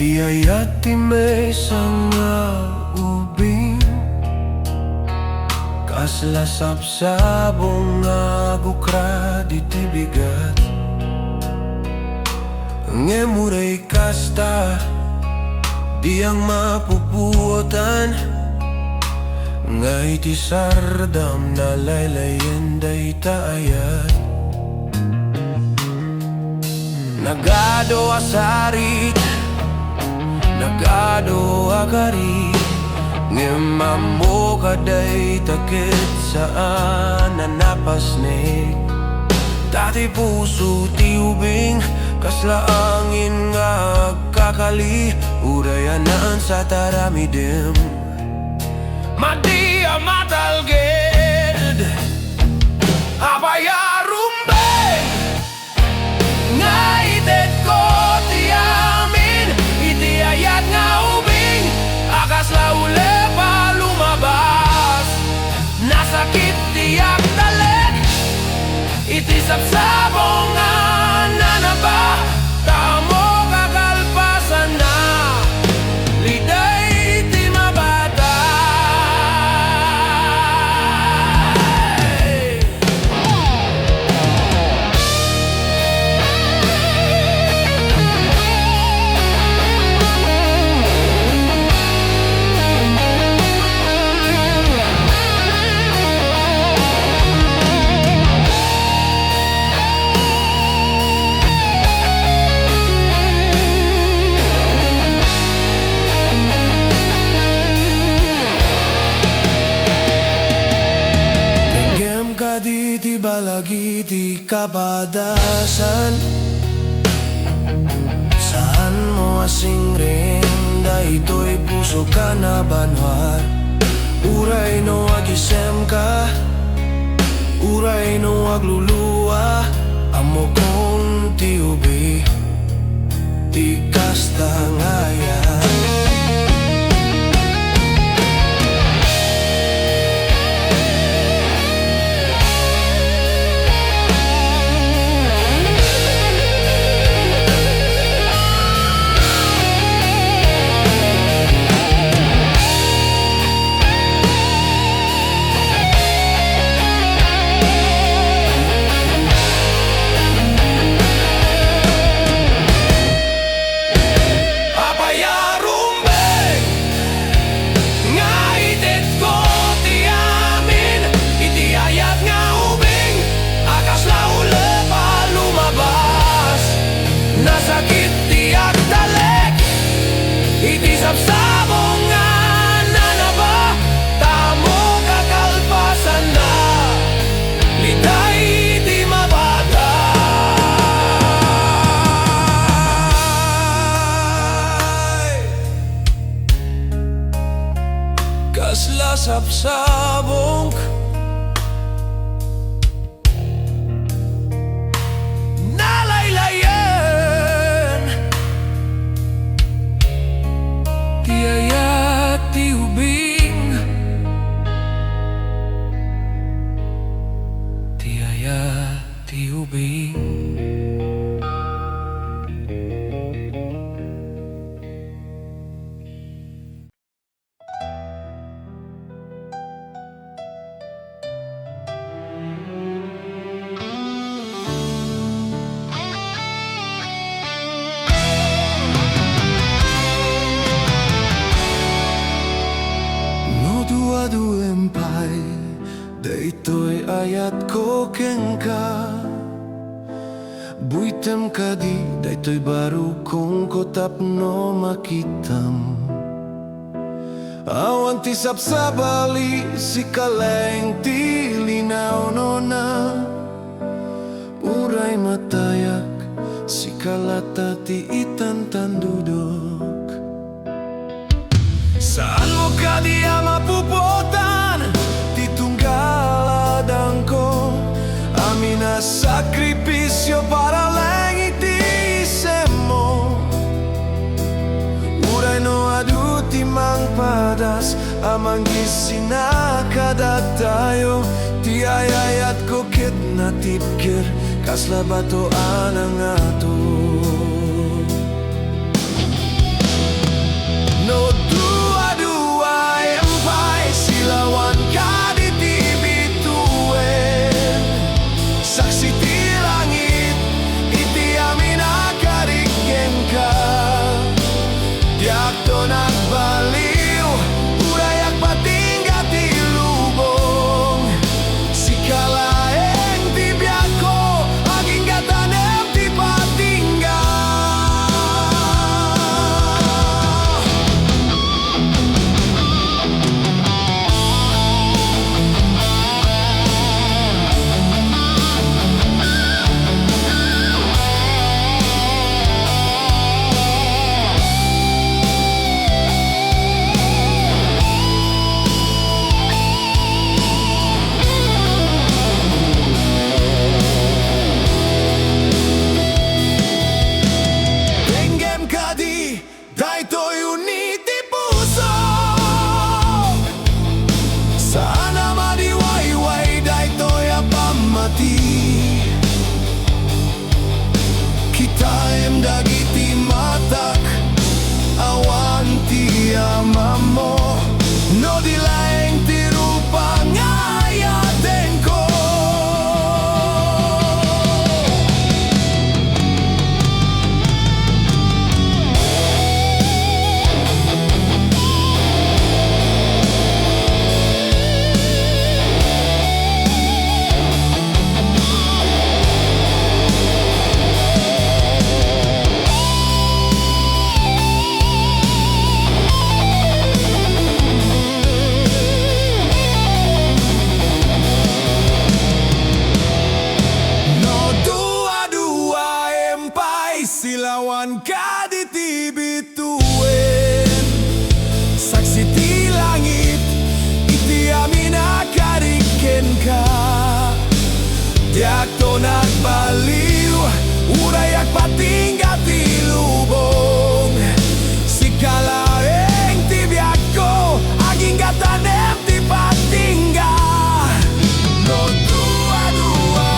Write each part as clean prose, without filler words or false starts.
Ti ayat ti may sanga ubing, kasla sabsabong nga gukra di ti bigat. Ngemuray kasta di ang mapupuotan, nga iti sardam na laylayan day taayat. Nagado asarit, nagado akarit, ngemamu kaday takit saan nanapasnik. Dati puso ti ubing, kasla angin nga kakali, urayanan sa taramidim. Madi amatalged apayarumbeng, nga ited ko ti amin, iti ayat nga ubing, akas laule pa lumabas. Nasakit ti akdalek, iti sabsabong nga nanaba, tamo kakalpasan na liday ti mabata. Di balagi di kabadasan, saan mo asing rin, dahito'y puso ka na banwar. Uray no agisem ka, uray no agluluwa, amo kong ti ubi, ti kasta ngayan. Nasakit ti akdalek, iti sabsabong nga nanaba, tamo kakalpasan na liday ti mabata. Kasla sabsabong nalaylayan, ti ayat ti ubing, ti ayat ti ubing. Adu empay, daytoy ayat ko ken ka. Buitem ka di, daytoy baru kong kotap no makitam. Awan ti sabsabali, si kaleng ti linaw no na. Uray matayak, si kalata ti itan tandudok. Saan mo ka di mapuputan, titunggaladang ko, amin na sakripisyo para lang itisem mo. Uray no adu timang padas, amang gisinakadat tayo, ti ayayat ko kit na tipkir, kasla batoan ang ato. dagiti matak awan ti ama mo no di laeng ti rupa ngayaten ko. Silawan ka di ti bituin saksi ti langit iti amin akariken ka diak to nagbaliw urayak patingga ti lubong si kalaeng ti biak ko aging gatanem ti patingga no dua-dua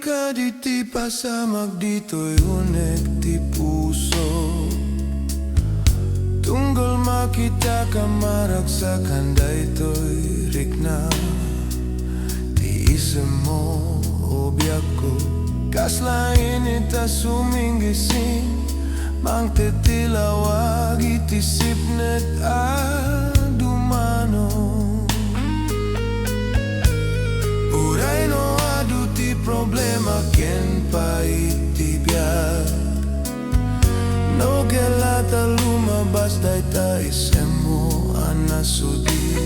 kaditi pasamag dito'y unek ti puso tunggol makita ka maragsakan daytoy rikna ti isem mo obiak ko kaslain ita suminggising mang tetilawag iti sipnet adumano uray no problema ken pa itibiyag no gelata lumabas dayta isemo anasudi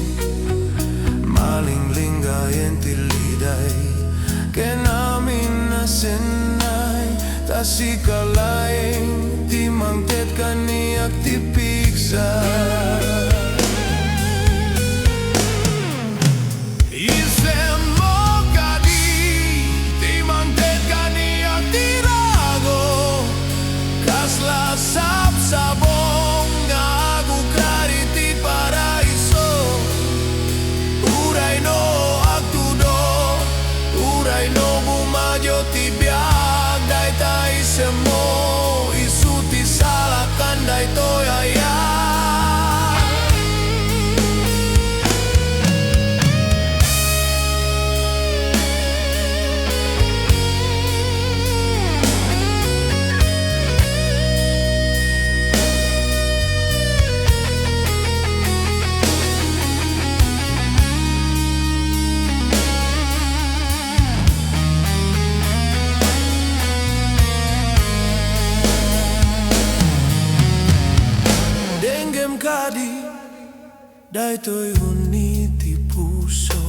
malinglinggayen tiliday ken amin nasenay tasikalaeng ti mangtet kaniak ti piksa sabong nagukari ti paraiso uray no agtudo uray no bumadyo ti biag dayta isemo isu ti salakan daytoy ayan kadi daytoy uniti puso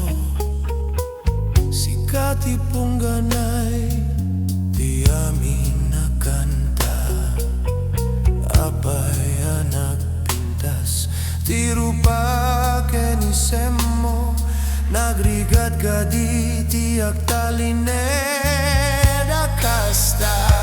sikati pungganay di amin nakanta apay anak pintas ti rupa kenisemo nagrigat kadi ti aktaline nakasta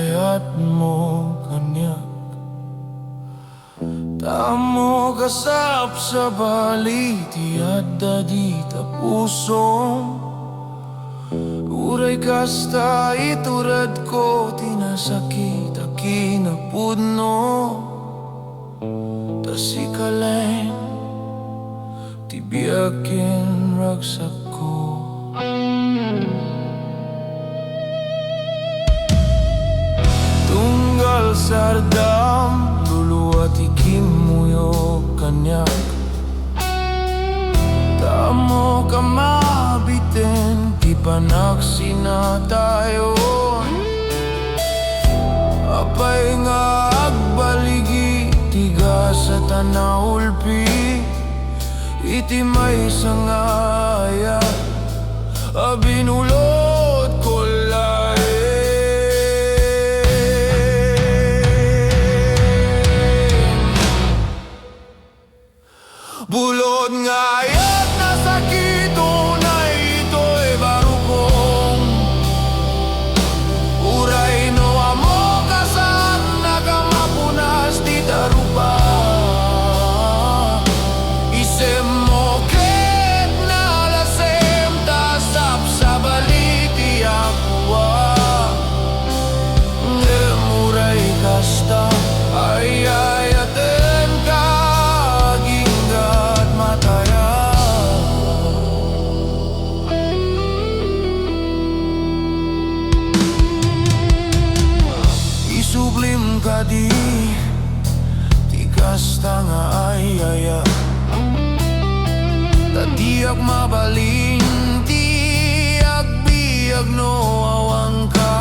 ayat mo kanyak. Tamo kasap sa baliti at dadita pusong uray kasta iturad ko tinasakit a kinapudno. Tasikalain tibiakin ragsak ko. Tunggal sardam luluat ikimuyok kanyak. Tamo ka mabitin ti panagsina tayon. Apay nga agbaligi tiga sa tanaulpi. Iti may sangaya abinulot ko bulod ngayat na sakito na ito'y barukong uray no amo kasan nakamapunas di darupa. Isem mo ket na lasem tasap sa baliti akwa. Ngemuray kasta ay ayaten ka sublim kadi tikas tanga ayaya tatiak mabalin tiak biag no awang ka.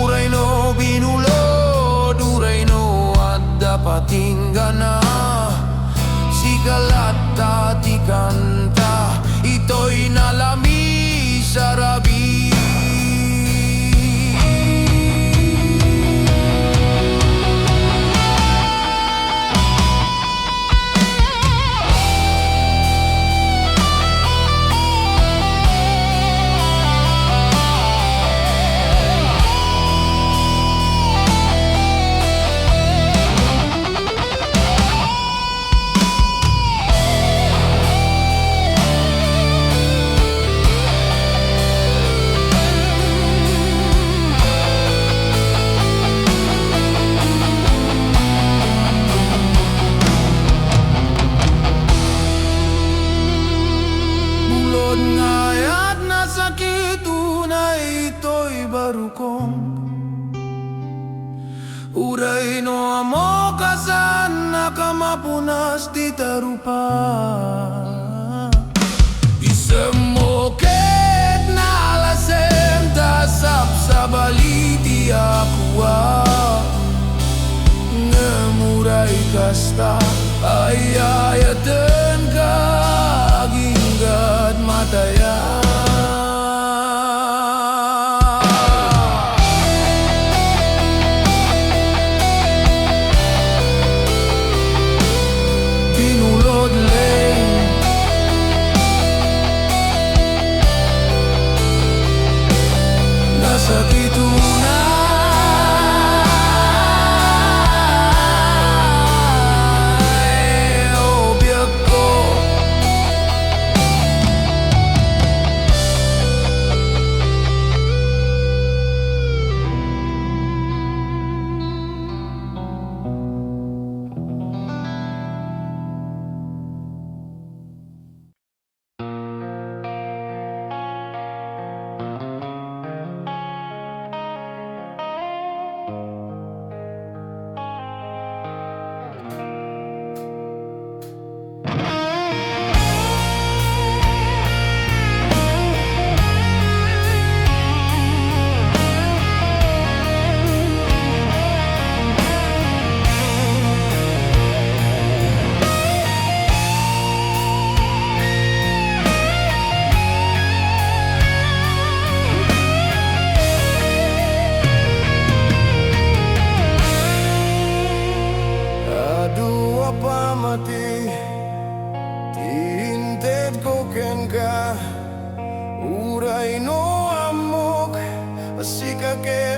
Uray no binulod uray no at dapating gana sikalat tati kanta ito'y nalami sa rabi. Ngayat na sakit na ito'y barukong uray no amo kasan nakamapunas di tarupa. Isem mo ket na lasem tasap sa baliti akwa. Ngemuray kasta ay ayaten ka aginggat mataya. Binulod lay nasa kituna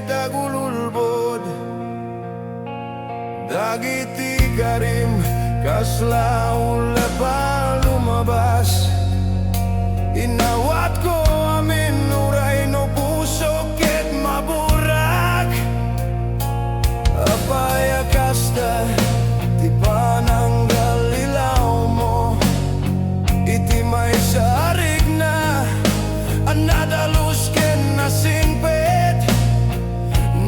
dagululbod dagiti karim kaslaula pa lumabas. Inawat ko amin uray no puso ket maburak apaya kasta ti pananggal ilaw mo iti may sarig na anadalus ken nasingpet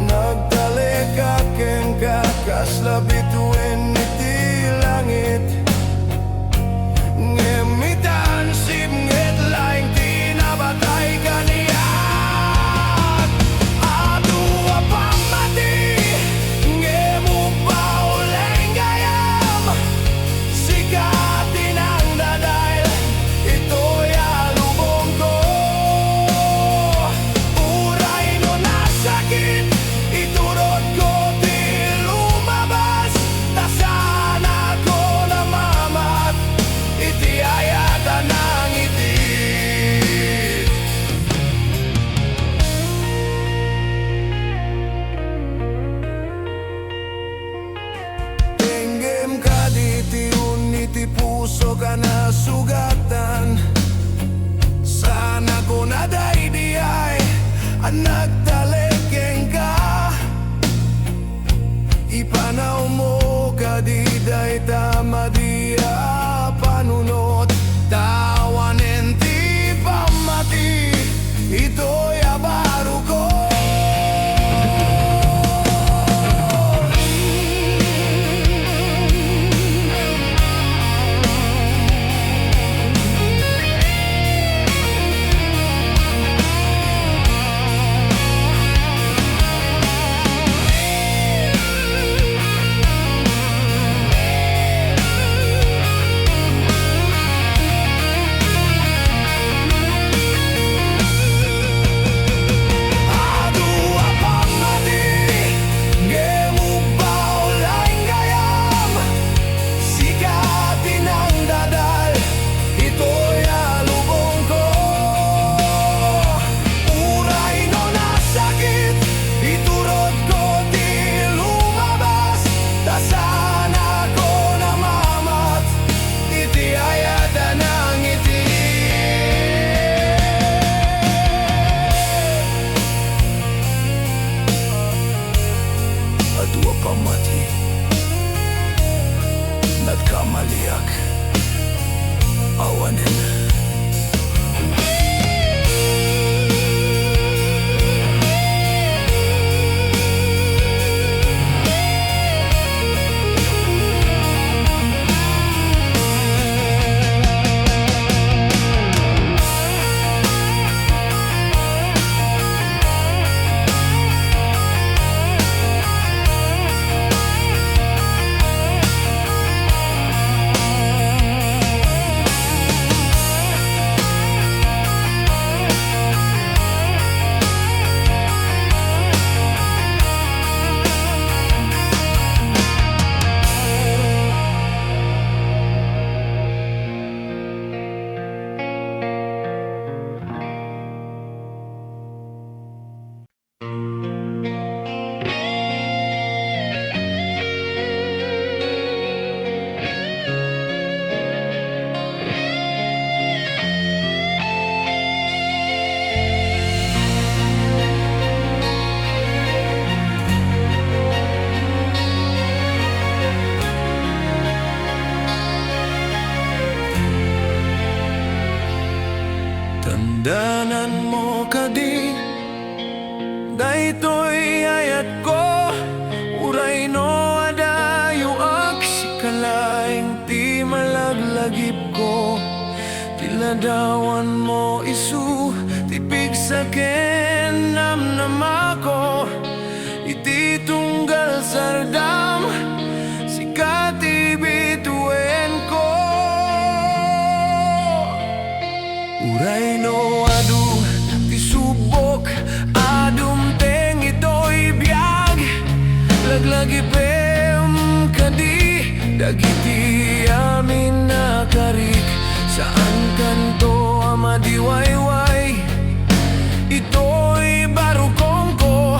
nagtaleka ken kakasla bituin iti langit ngemitan sip nget laing tinabatay kaniyak adu apamati ngemupaw leng gayam sikatin ang dadail ito'y alubong ko uray no nasakit iturot ko di lumabas tasan ako na mamat iti ayatan ng itit tenggem ka diti uniti puso ka na sugatan sana ko na day di ay nagtalekeng ka ipanaw mo ka di day tama di panunot tawanen ti pamati ito'y abaro ko adwa pamati nagkamaliak awanen tandanan mo kadi daytoy ayat ko uray no adayo ak sikalaing ti malaglagip ko tiladawan mo isu tipig sa ken namnama ko iti tunggal sardam sikati bituin ko uray no adu ti subok adum teng ito'y biyag laglagi pem kadi dagiti amin nakarik saan kanto amadiwayway ito'y barukong ko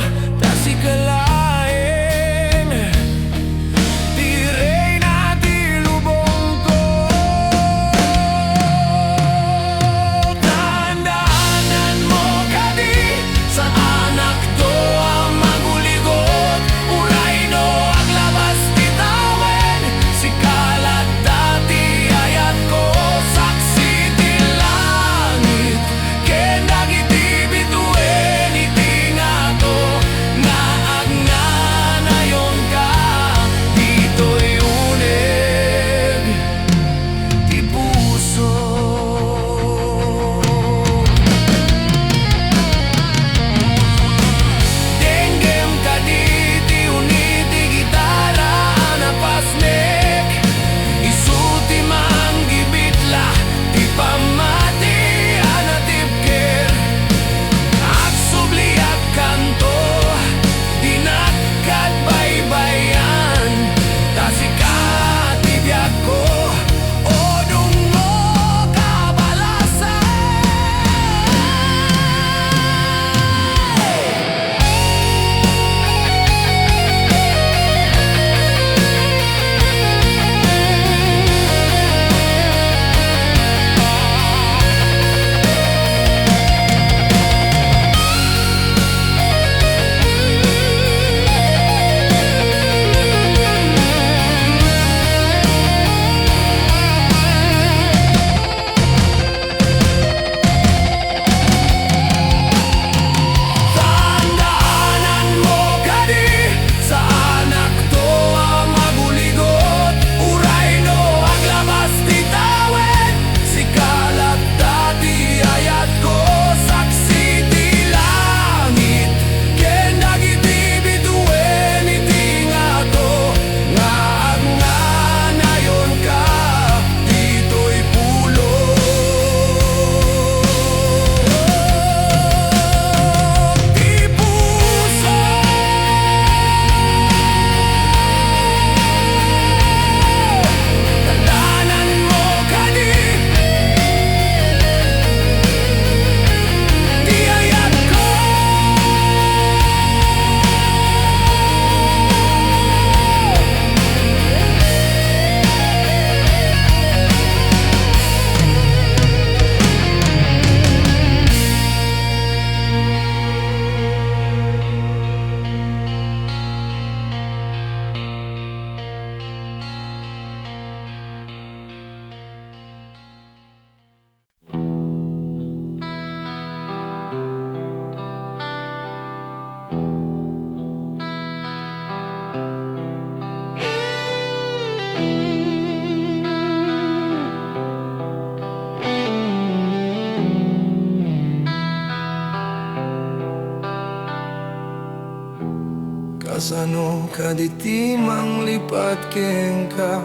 Kasano kaditi mang lipat keng ka,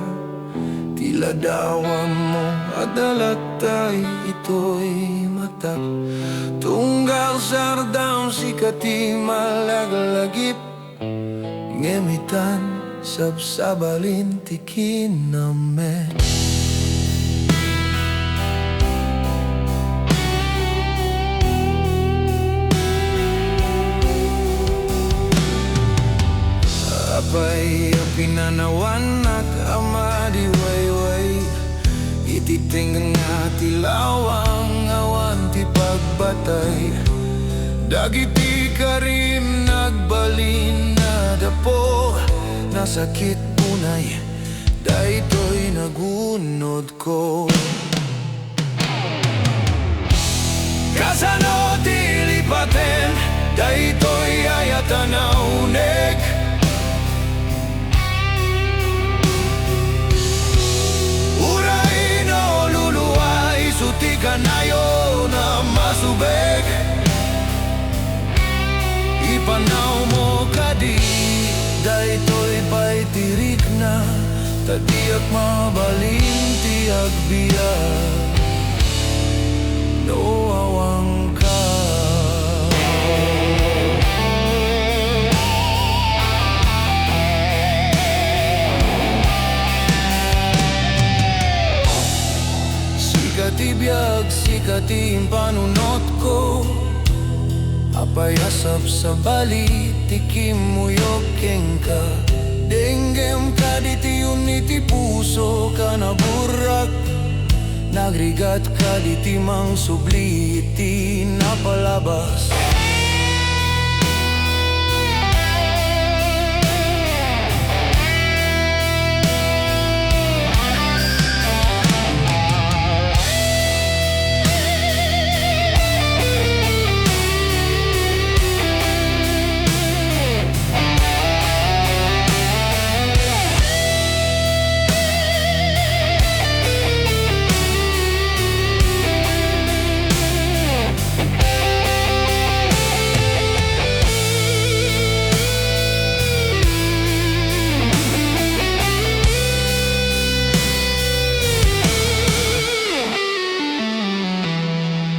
tila dawan mo adalatay ito'y matak. Tunggal sardam sikati malaglagip, ngemitan sabsabalin tikin name. Apay pinanawan at ama di wayway, ititing nga tilawang awan ti pagbatay. Dagiti karim nagbalin na dapo, nasakit punay, daytoy nagunod ko. Kasano tilipaten, daytoy ayatan na unek. Uray no luluay, sutikan ayo na masubek. Ipanaw mo kadi, daytoy pa'y tirik na, tadiak mabalin ti agbiyak, no awang ka. Sikati biyag, sikati panunot ko, apay asap sa bali, tikim muyok keng ka. Denggem ka diti uniti puso ka na burak, nagrigat ka diti mang subli iti napalabas.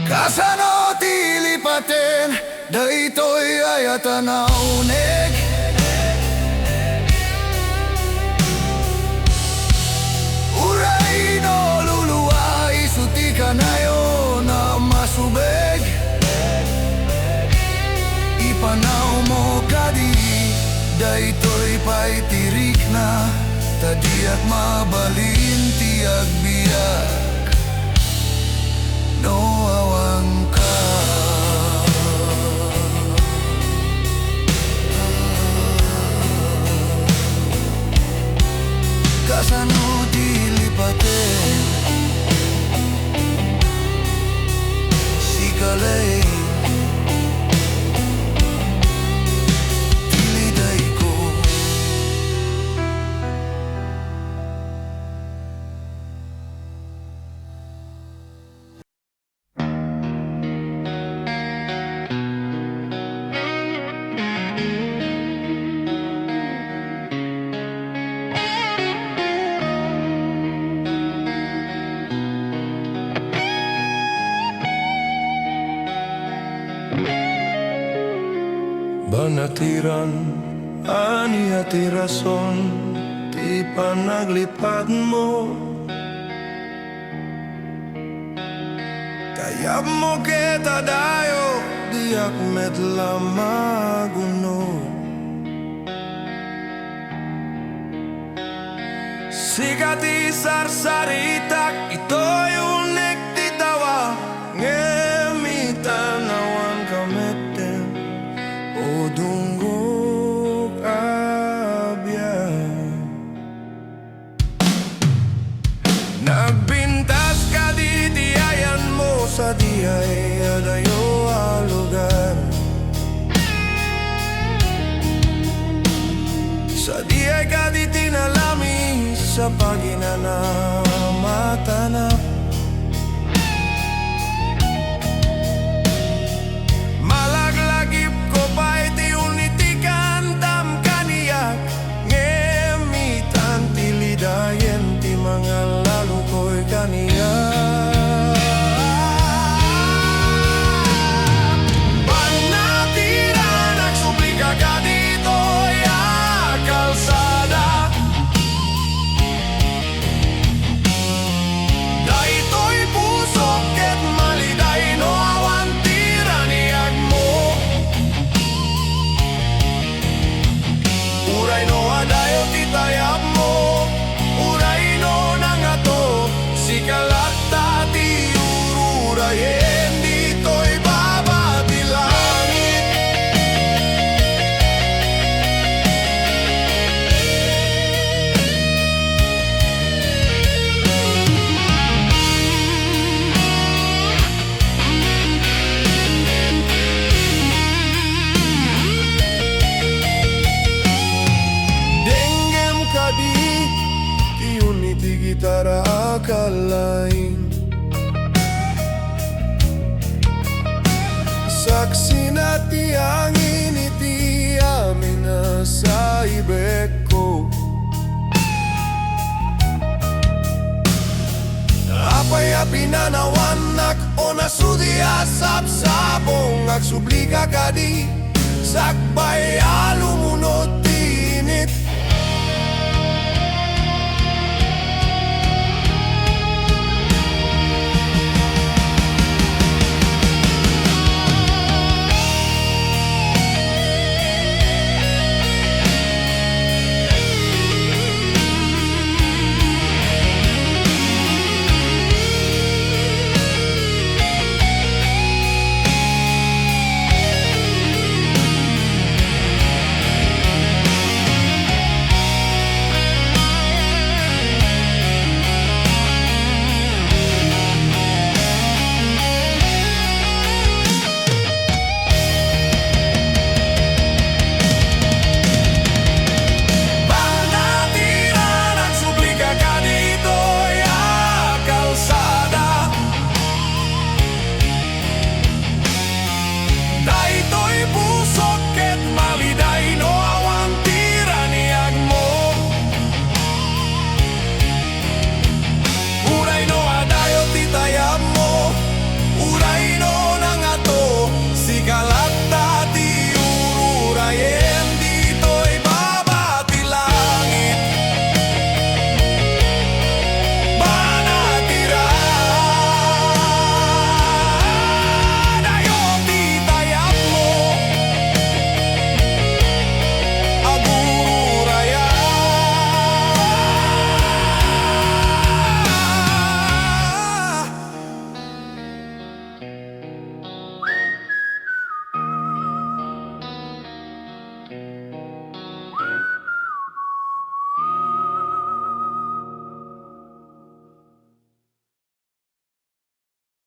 Kasano tilipaten, daytoy ayatan na unek. Uray no luluay, sutikan ayo na masubeg. Ipanaw mo kadi, daytoy pa'y tirik na, tadiak mabalin ti agbiyak, no awang ka. Kasano tilipaten, sikalay tiliday ko. Banatiran, ani ati rason, ti panaglipat mo. Kayab mo kita dayo, diak medla maguno. Sikati sarsaritak, ito'y unik titawa, ngemitan awan kameten, o dunggok abyan. Nagbintas ka di diayan mo sa diay adayo alugan. Sa diay ka di tinalami sa paginanamathanap. Malaglagip ko pa iti unitikan tam ka uray no adayo titayap mo, uray no nangato, sikalata ti ururayen, dito'y babati langit. Denggem kadi ti uniti gitara akalain, saksi na ti angin iti amin na sa ibek ko. Apay pinanawanak o nasudi asap sabong agsublika kadi sakbayan